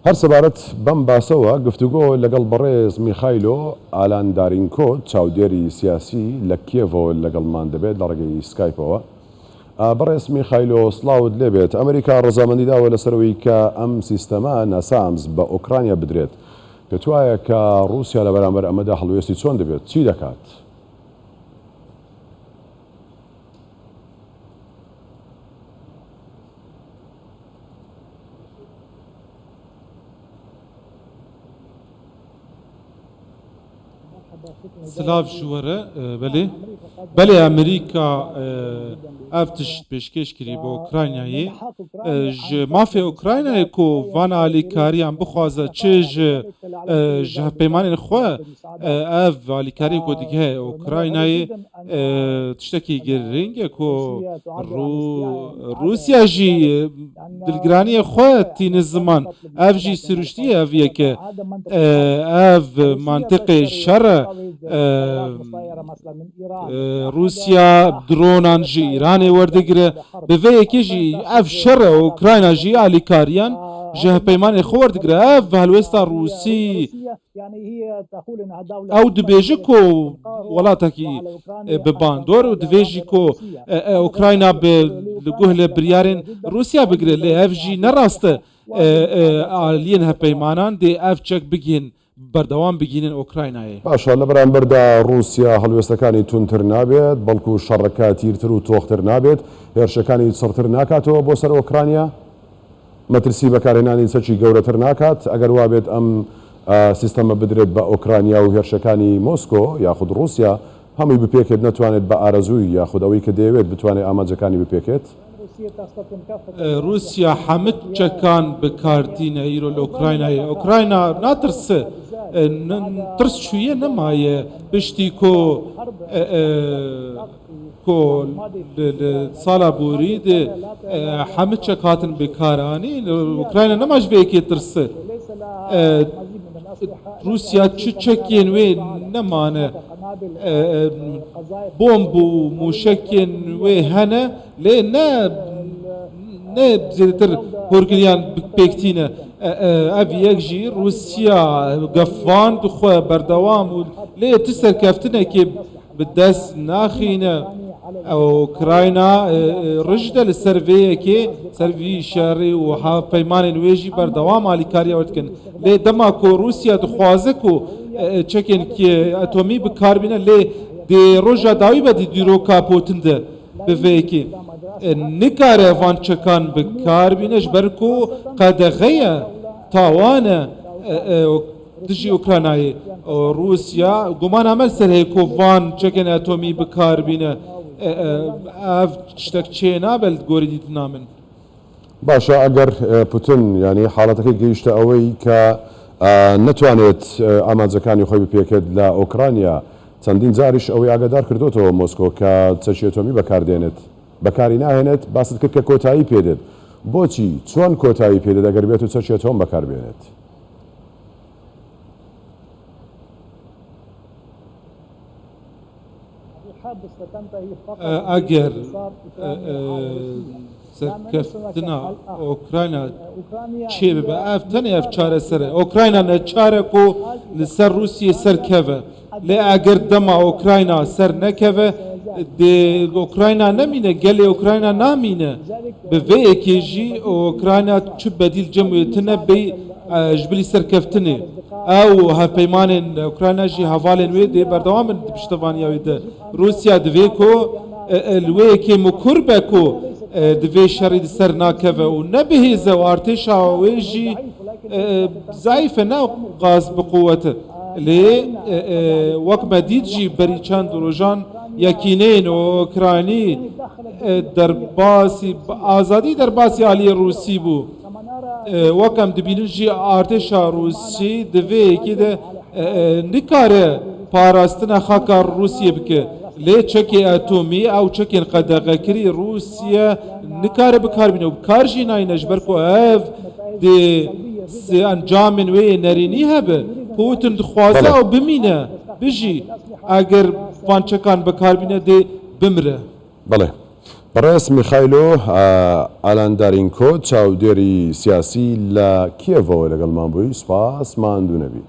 هەر سەبارەت بەم باسەوە گفتوگۆ لەگەڵ بەڕێز میخایلۆ ئالاندارینکۆ چاودێری سیاسی لە کیێڤەوە لەگەڵمان دەبێت لە ڕێگەی سکایپەوە. بەڕێز میخایلۆ سڵاوت لێبێت. ئەمریکا ڕەزامەندی داوە لەسەرەوەی کە ئەم سیستەمە ناسامز بە ئۆکرانیا بدرێت. پێت وایە کە رووسیا لە بەرامبەر ئەمەدا هەڵوێستی چۆن دەبێت؟ چی دەکات؟ سلاف جواره بله امریکا افتش پیشکش کری با اوکراینایی مافی اوکراینایی کو وان آلیکاری هم بخوازه چه جه پیمان خواه اف آلیکاری کو دیگه اوکراینایی تشتکی گرینگه کو روسیا جی دلگرانی خواه تین زمان اف جی سروشتی افیه که اف منطق شر روسیا درونان جی ایران وردگره به وی که جی اف شر اوکراین جی آلیکاریان جه پیمان خوردگره اف هلوستا روسی او دبیجی کو ولاتا کی بباندور و دبیجی کو اوکراین به لگوه لبریارن روسیا بگره لی اف جی نراسته آلین هپیمانان دی اف چک بگین بەردەوام بگینن ئۆکراینایە. باشە لە بەرامبەردا رووسیا هەڵوێستەکانی تونتر نابێت بەڵکو شەڕەکە تیرتر و تۆختر نابێت هێرشەکانی سڕتر ناکاتەوە بۆ سەر ئۆکرانیا مەترسی بەکارهێنانی سەرچی گەورەتر ناکات ئەگەر وابێت ئەم سیستەمە بدرێت بە ئۆکرانیا و هێرشەکانی مۆسکۆ یاخود رووسیا هەمووی بپێکێت نەتوانێت بە ئارەزووی یاخود ئەوەی کە دەیەوێت بتوانێت ئاماجەکانی بپێکێت. روسیا حمد چکان بکارتینە ئیرۆ لە ئۆکراینایە ئۆکراینە ناترسە ترس شویە نەمایە پشتی کۆ ساڵا بوری حمد چەک هاتن بکارانی ئۆکراینە نەماش بەیەکێ ترسە رووسیا چ چەکێن وێ نەمانە بۆمب و موشەکێن وێ هەنە لێ نه زیاتر هۆرگریان پێکتینە ئەڤ یەک ژی رووسیا گەفان دخوا بەردەوام و لێ ت سەرکەفتنێکی بدەست ناخینە ئۆکراینا ڕژدە لە سەرڤەیەکێ سەروی شاری و هاوپەیمانên وێژی بەردەوام ئالیکاریە وەرتکن لێ دەما کۆ رووسیا دخوازە و چەکێنکی ئەتۆمی بکاربینە لێ دێ ڕۆژە داوی بە دیرۆکا پۆتندە بڤەیەکی نکاره وان چکان بکاربینش برکو قدغه تاوانه دژی اوکراینای روسیا گمان عمل سر هیکو وان چکن اتمی بکاربینه اف شتک چه نابل گوری دیت نامن باشە ئەگەر پوتین ینی حاڵەتەکەی گەیشتە ئەوەی کە نەتوانێت ئامانجەکانی خۆی بپێکێت لە ئۆکرانیا چەندین جاریش ئەوەی ئاگادار کردوتەوە مۆسکۆ کە چەکی ئەتۆمی بەکاردێنێت بەکاری ناهێنێت باست کرد کە کۆتایی پێدێت بۆچی چۆن کۆتایی پێدێت ئەگەر بێت و چەکی ئەتۆم بەکاربێنێت ئەگەر سەرکەفتنا ئۆکراینە چێ ببە ئەف تەنێ ئەف چارەسەرە ئۆکراینە نەچارەک و لەسەر رووسیە سەرکەوە لێ ئەگەر دەما ئۆکراینە سەر نەکەوە ئۆکراینە نەمینە گەلێ ئۆکراینە نامینە بڤەیەکێژی ئۆکراینە چ بەدیل جەموێتنە بێ ژبلی سەرکەفتنێ ئەو هەرپەیمانên ئۆکراینەژی هەڤالên وێ دێ بەردەوامن پشتەوانیاوی دە رووسیا divê ku li wê yekê mikur be ku divê şerî di ser nakeve û nebihêze û artêşa wê jî zayîf e ne qas bi quwet e lê wek me dît jî berî çend rojan yekîneyên Okranî derbasî azadî derbasî aliyê Rûsî bû wek em dibînin jî artêşa Rûsî divê yekê de nikare parastina xaka Rûsiyê bike lê çekê atomî ew çekên qedeğekirî Rûsya nikare bikarbîne û bikar jî nayîne ji ber ku ev dê encamên wê yê nerînî hebe Putin dixwaze ew bimîne bijî eger van çekan bikarbîne dê bimire. بەڵێ بەڕێز میخایلۆ ئالاندارینکۆ چاودێری سیاسی لە کیێڤەوە لەگەڵمان بووی سوپاس ماندوو نەبی.